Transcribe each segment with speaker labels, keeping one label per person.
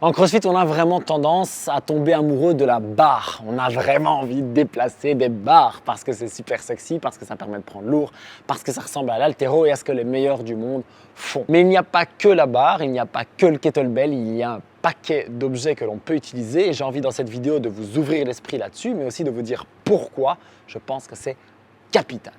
Speaker 1: En CrossFit, on a vraiment tendance à tomber amoureux de la barre. On a vraiment envie de déplacer des barres parce que c'est super sexy, parce que ça permet de prendre lourd, parce que ça ressemble à l'haltéro et à ce que les meilleurs du monde font. Mais il n'y a pas que la barre, il n'y a pas que le kettlebell, il y a un paquet d'objets que l'on peut utiliser et j'ai envie dans cette vidéo de vous ouvrir l'esprit là-dessus, mais aussi de vous dire pourquoi je pense que c'est capital.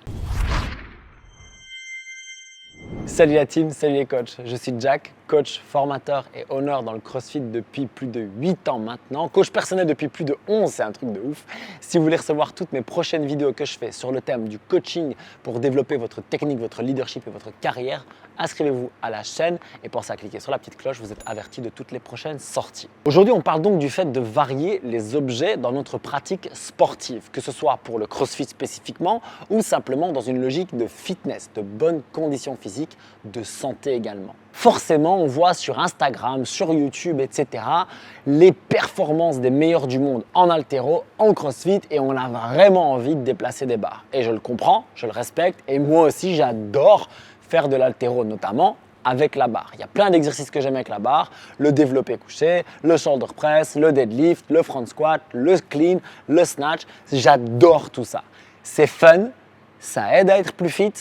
Speaker 1: Salut la team, salut les coachs, je suis Jack, coach, formateur et owner dans le CrossFit depuis plus de 8 ans maintenant, coach personnel depuis plus de 11, c'est un truc de ouf. Si vous voulez recevoir toutes mes prochaines vidéos que je fais sur le thème du coaching pour développer votre technique, votre leadership et votre carrière, inscrivez-vous à la chaîne et pensez à cliquer sur la petite cloche, vous êtes averti de toutes les prochaines sorties. Aujourd'hui, on parle donc du fait de varier les objets dans notre pratique sportive, que ce soit pour le CrossFit spécifiquement ou simplement dans une logique de fitness, de bonnes conditions physiques, de santé également. Forcément, on voit sur Instagram, sur YouTube, etc. les performances des meilleurs du monde en haltéro, en CrossFit et on a vraiment envie de déplacer des barres. Et je le comprends, je le respecte et moi aussi j'adore faire de l'haltéro notamment avec la barre. Il y a plein d'exercices que j'aime avec la barre, le développé couché, le shoulder press, le deadlift, le front squat, le clean, le snatch. J'adore tout ça. C'est fun, ça aide à être plus fit.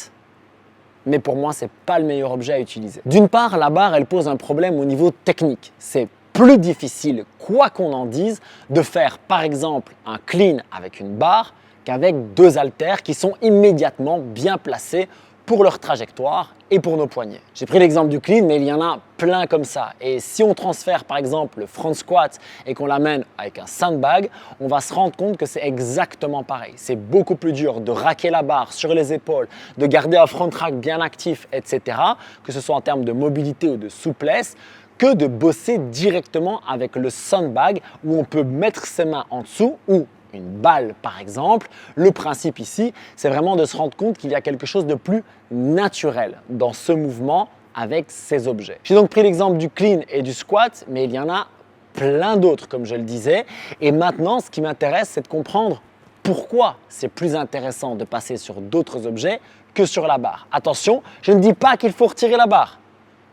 Speaker 1: Mais pour moi, ce n'est pas le meilleur objet à utiliser. D'une part, la barre, elle pose un problème au niveau technique. C'est plus difficile, quoi qu'on en dise, de faire par exemple un clean avec une barre qu'avec deux haltères qui sont immédiatement bien placés pour leur trajectoire et pour nos poignets. J'ai pris l'exemple du clean, mais il y en a plein comme ça. Et si on transfère par exemple le front squat et qu'on l'amène avec un sandbag, on va se rendre compte que c'est exactement pareil. C'est beaucoup plus dur de raquer la barre sur les épaules, de garder un front rack bien actif, etc., que ce soit en termes de mobilité ou de souplesse, que de bosser directement avec le sandbag où on peut mettre ses mains en dessous ou une balle par exemple. Le principe ici, c'est vraiment de se rendre compte qu'il y a quelque chose de plus naturel dans ce mouvement avec ces objets. J'ai donc pris l'exemple du clean et du squat, mais il y en a plein d'autres comme je le disais. Et maintenant, ce qui m'intéresse, c'est de comprendre pourquoi c'est plus intéressant de passer sur d'autres objets que sur la barre. Attention, je ne dis pas qu'il faut retirer la barre,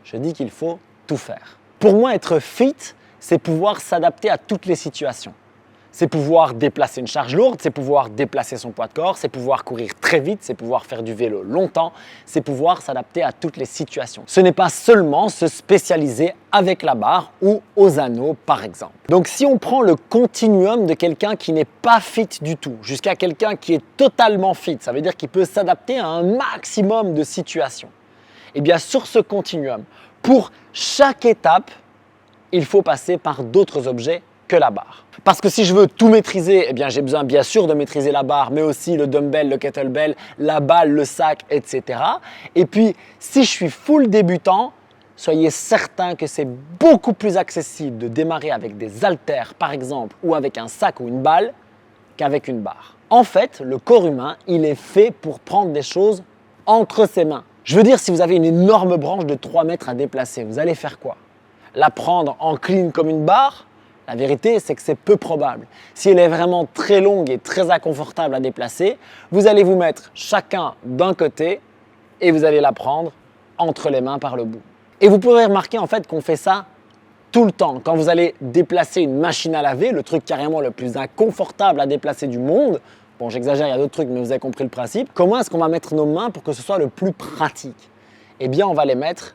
Speaker 1: je dis qu'il faut tout faire. Pour moi, être fit, c'est pouvoir s'adapter à toutes les situations. C'est pouvoir déplacer une charge lourde, c'est pouvoir déplacer son poids de corps, c'est pouvoir courir très vite, c'est pouvoir faire du vélo longtemps, c'est pouvoir s'adapter à toutes les situations. Ce n'est pas seulement se spécialiser avec la barre ou aux anneaux par exemple. Donc si on prend le continuum de quelqu'un qui n'est pas fit du tout jusqu'à quelqu'un qui est totalement fit, ça veut dire qu'il peut s'adapter à un maximum de situations. Et bien sur ce continuum, pour chaque étape, il faut passer par d'autres objets que la barre. Parce que si je veux tout maîtriser, eh bien j'ai besoin bien sûr de maîtriser la barre, mais aussi le dumbbell, le kettlebell, la balle, le sac, etc. Et puis, si je suis full débutant, soyez certain que c'est beaucoup plus accessible de démarrer avec des haltères, par exemple, ou avec un sac ou une balle, qu'avec une barre. En fait, le corps humain, il est fait pour prendre des choses entre ses mains. Je veux dire, si vous avez une énorme branche de 3 mètres à déplacer, vous allez faire quoi? La prendre en clean comme une barre? La vérité, c'est que c'est peu probable. Si elle est vraiment très longue et très inconfortable à déplacer, vous allez vous mettre chacun d'un côté et vous allez la prendre entre les mains par le bout. Et vous pourrez remarquer en fait qu'on fait ça tout le temps. Quand vous allez déplacer une machine à laver, le truc carrément le plus inconfortable à déplacer du monde, bon j'exagère, il y a d'autres trucs, mais vous avez compris le principe. Comment est-ce qu'on va mettre nos mains pour que ce soit le plus pratique? Eh bien, on va les mettre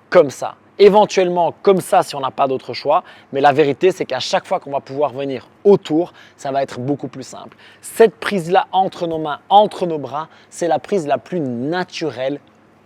Speaker 1: comme ça. Éventuellement comme ça si on n'a pas d'autre choix, mais la vérité c'est qu'à chaque fois qu'on va pouvoir venir autour, ça va être beaucoup plus simple. Cette prise-là entre nos mains, entre nos bras, c'est la prise la plus naturelle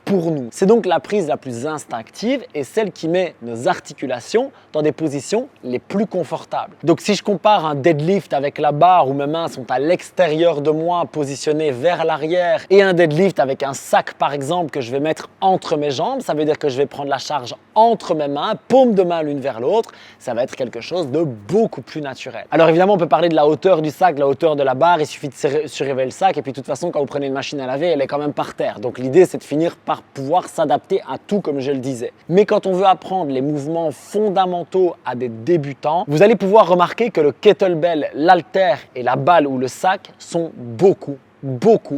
Speaker 1: pour nous. C'est donc la prise la plus instinctive et celle qui met nos articulations dans des positions les plus confortables. Donc si je compare un deadlift avec la barre où mes mains sont à l'extérieur de moi, positionnées vers l'arrière, et un deadlift avec un sac par exemple que je vais mettre entre mes jambes, ça veut dire que je vais prendre la charge entre mes mains, paume de main l'une vers l'autre, ça va être quelque chose de beaucoup plus naturel. Alors évidemment on peut parler de la hauteur du sac, de la hauteur de la barre, il suffit de surélever le sac et puis de toute façon quand vous prenez une machine à laver, elle est quand même par terre. Donc l'idée c'est de finir par pouvoir s'adapter à tout comme je le disais. Mais quand on veut apprendre les mouvements fondamentaux à des débutants, vous allez pouvoir remarquer que le kettlebell, l'haltère et la balle ou le sac sont beaucoup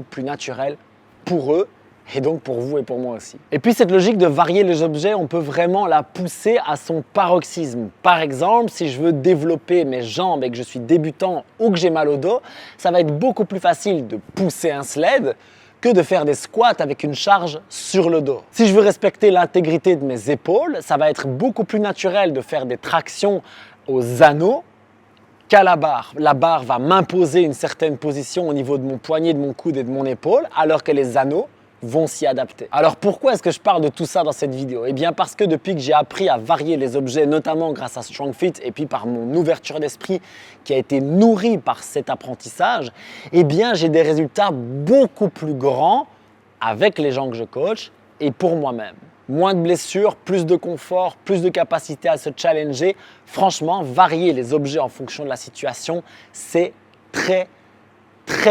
Speaker 1: plus naturels pour eux Et donc pour vous et pour moi aussi. Et puis cette logique de varier les objets, on peut vraiment la pousser à son paroxysme. Par exemple, si je veux développer mes jambes et que je suis débutant ou que j'ai mal au dos, ça va être beaucoup plus facile de pousser un sled que de faire des squats avec une charge sur le dos. Si je veux respecter l'intégrité de mes épaules, ça va être beaucoup plus naturel de faire des tractions aux anneaux qu'à la barre. La barre va m'imposer une certaine position au niveau de mon poignet, de mon coude et de mon épaule, alors que les anneaux vont s'y adapter. Alors pourquoi est-ce que je parle de tout ça dans cette vidéo? Eh bien parce que depuis que j'ai appris à varier les objets, notamment grâce à StrongFit et puis par mon ouverture d'esprit qui a été nourrie par cet apprentissage, eh bien j'ai des résultats beaucoup plus grands avec les gens que je coach et pour moi-même. Moins de blessures, plus de confort, plus de capacité à se challenger. Franchement, varier les objets en fonction de la situation, c'est très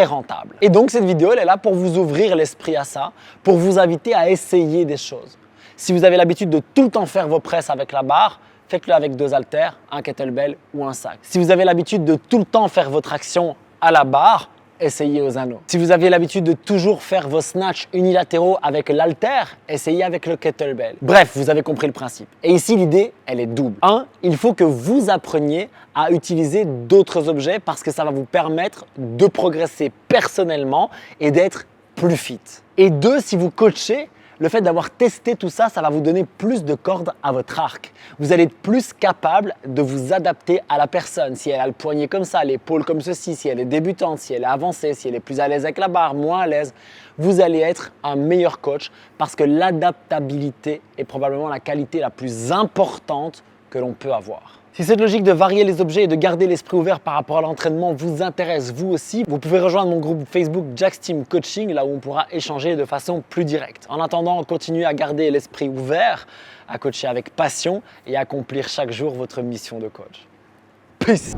Speaker 1: rentable. Et donc cette vidéo, elle est là pour vous ouvrir l'esprit à ça, pour vous inviter à essayer des choses. Si vous avez l'habitude de tout le temps faire vos presses avec la barre, faites-le avec 2 haltères, un kettlebell ou un sac. Si vous avez l'habitude de tout le temps faire votre action à la barre, essayez aux anneaux. Si vous aviez l'habitude de toujours faire vos snatchs unilatéraux avec l'haltère, essayez avec le kettlebell. Bref, vous avez compris le principe. Et ici, l'idée, elle est double. 1, il faut que vous appreniez à utiliser d'autres objets parce que ça va vous permettre de progresser personnellement et d'être plus fit. Et 2, si vous coachez, le fait d'avoir testé tout ça, ça va vous donner plus de cordes à votre arc. Vous allez être plus capable de vous adapter à la personne. Si elle a le poignet comme ça, l'épaule comme ceci, si elle est débutante, si elle est avancée, si elle est plus à l'aise avec la barre, moins à l'aise, vous allez être un meilleur coach parce que l'adaptabilité est probablement la qualité la plus importante que l'on peut avoir. Si cette logique de varier les objets et de garder l'esprit ouvert par rapport à l'entraînement vous intéresse vous aussi, vous pouvez rejoindre mon groupe Facebook Jack's Team Coaching, là où on pourra échanger de façon plus directe. En attendant, continuez à garder l'esprit ouvert, à coacher avec passion et à accomplir chaque jour votre mission de coach. Peace!